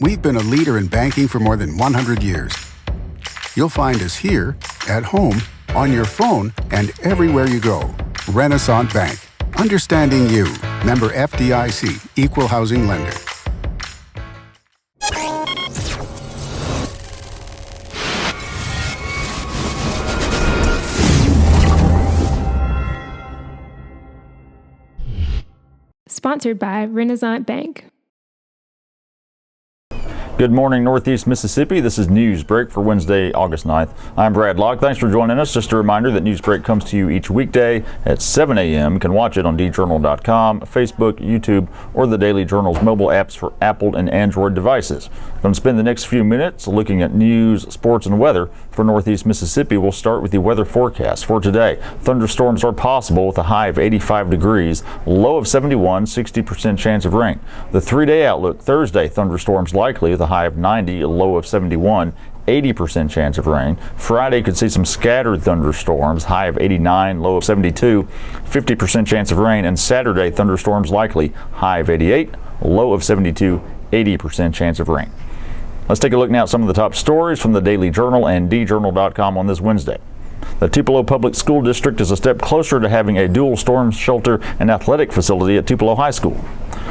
We've been a leader in banking for more than 100 years. You'll find us here, at home, on your phone, and everywhere you go. Renaissance Bank. Understanding you. Member FDIC. Equal housing lender. Sponsored by Renaissance Bank. Good morning, Northeast Mississippi. This is Newsbreak for Wednesday, August 9th. I'm Brad Locke. Thanks for joining us. Just a reminder that Newsbreak comes to you each weekday at 7 a.m. You can watch it on djournal.com, Facebook, YouTube, or the Daily Journal's mobile apps for Apple and Android devices. We're going to spend the next few minutes looking at news, sports, and weather for Northeast Mississippi. We'll start with the weather forecast for today. Thunderstorms are possible with a high of 85 degrees, low of 71, 60% chance of rain. The 3-day outlook: Thursday, thunderstorms likely with a high of 90, a low of 71, 80% chance of rain. Friday could see some scattered thunderstorms, high of 89, low of 72, 50% chance of rain. And Saturday, thunderstorms likely, high of 88, low of 72, 80% chance of rain. Let's take a look now at some of the top stories from the Daily Journal and djournal.com on this Wednesday. The Tupelo Public School District is a step closer to having a dual storm shelter and athletic facility at Tupelo High School.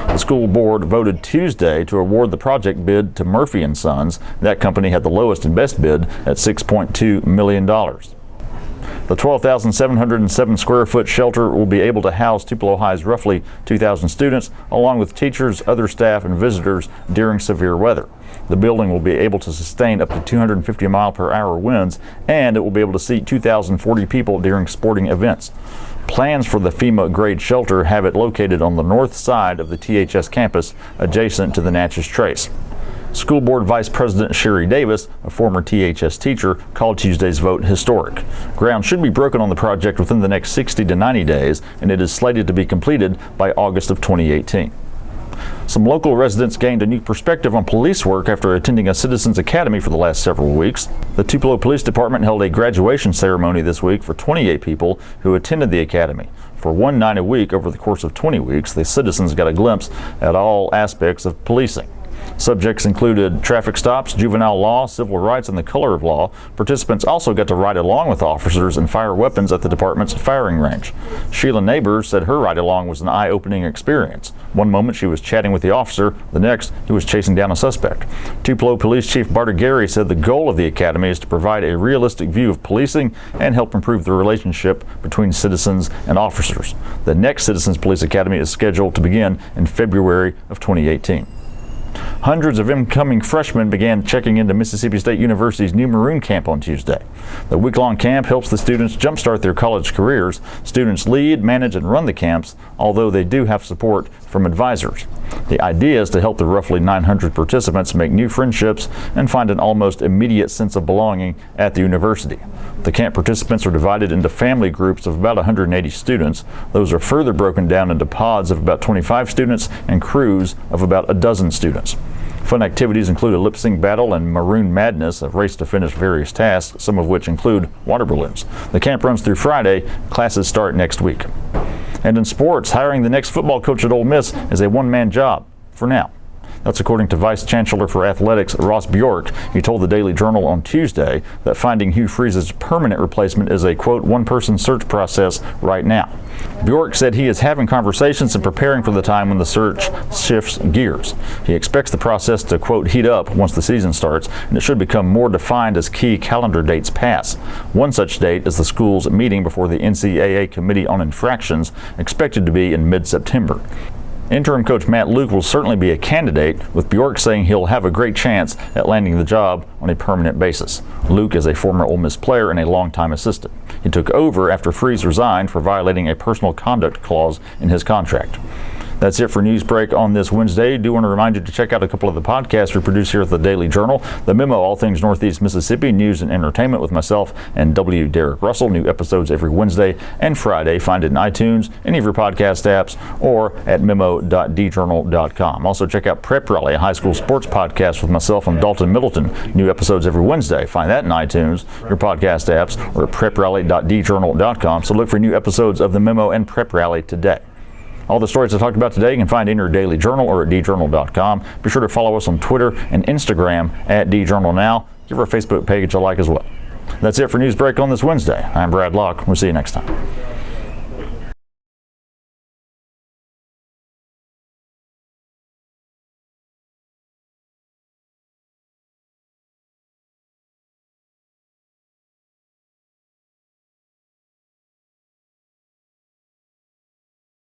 The school board voted Tuesday to award the project bid to Murphy & Sons. That company had the lowest and best bid at $6.2 million. The 12,707 square foot shelter will be able to house Tupelo High's roughly 2,000 students, along with teachers, other staff, and visitors during severe weather. The building will be able to sustain up to 250 mile-per-hour winds, and it will be able to seat 2,040 people during sporting events. Plans for the FEMA-grade shelter have it located on the north side of the THS campus, adjacent to the Natchez Trace. School Board Vice President Sherry Davis, a former THS teacher, called Tuesday's vote historic. Ground should be broken on the project within the next 60 to 90 days, and it is slated to be completed by August of 2018. Some local residents gained a new perspective on police work after attending a Citizens Academy for the last several weeks. The Tupelo Police Department held a graduation ceremony this week for 28 people who attended the academy. For one night a week over the course of 20 weeks, the citizens got a glimpse at all aspects of policing. Subjects included traffic stops, juvenile law, civil rights, and the color of law. Participants also got to ride along with officers and fire weapons at the department's firing range. Sheila Neighbors said her ride-along was an eye-opening experience. One moment she was chatting with the officer, the next he was chasing down a suspect. Tupelo Police Chief Barter Gary said the goal of the academy is to provide a realistic view of policing and help improve the relationship between citizens and officers. The next Citizens Police Academy is scheduled to begin in February of 2018. Hundreds of incoming freshmen began checking into Mississippi State University's new Maroon camp on Tuesday. The week-long camp helps the students jumpstart their college careers. Students lead, manage, and run the camps, although they do have support from advisors. The idea is to help the roughly 900 participants make new friendships and find an almost immediate sense of belonging at the university. The camp participants are divided into family groups of about 180 students. Those are further broken down into pods of about 25 students and crews of about a dozen students. Fun activities include a lip-sync battle and Maroon Madness, a race to finish various tasks, some of which include water balloons. The camp runs through Friday. Classes start next week. And in sports, hiring the next football coach at Ole Miss is a one-man job for now. That's according to Vice Chancellor for Athletics Ross Bjork. He told the Daily Journal on Tuesday that finding Hugh Freeze's permanent replacement is a, quote, one-person search process right now. Bjork said he is having conversations and preparing for the time when the search shifts gears. He expects the process to, quote, heat up once the season starts, and it should become more defined as key calendar dates pass. One such date is the school's meeting before the NCAA Committee on Infractions, expected to be in mid-September. Interim coach Matt Luke will certainly be a candidate, with Bjork saying he'll have a great chance at landing the job on a permanent basis. Luke is a former Ole Miss player and a longtime assistant. He took over after Freeze resigned for violating a personal conduct clause in his contract. That's it for Newsbreak on this Wednesday. I do want to remind you to check out a couple of the podcasts we produce here at the Daily Journal. The Memo, all things Northeast Mississippi, news and entertainment with myself and W. Derek Russell. New episodes every Wednesday and Friday. Find it in iTunes, any of your podcast apps, or at memo.djournal.com. Also check out Prep Rally, a high school sports podcast with myself and Dalton Middleton. New episodes every Wednesday. Find that in iTunes, your podcast apps, or at preprally.djournal.com. So look for new episodes of The Memo and Prep Rally today. All the stories I talked about today you can find in your daily journal or at djournal.com. Be sure to follow us on Twitter and Instagram at djournalnow. Give our Facebook page a like as well. That's it for Newsbreak on this Wednesday. I'm Brad Locke. We'll see you next time.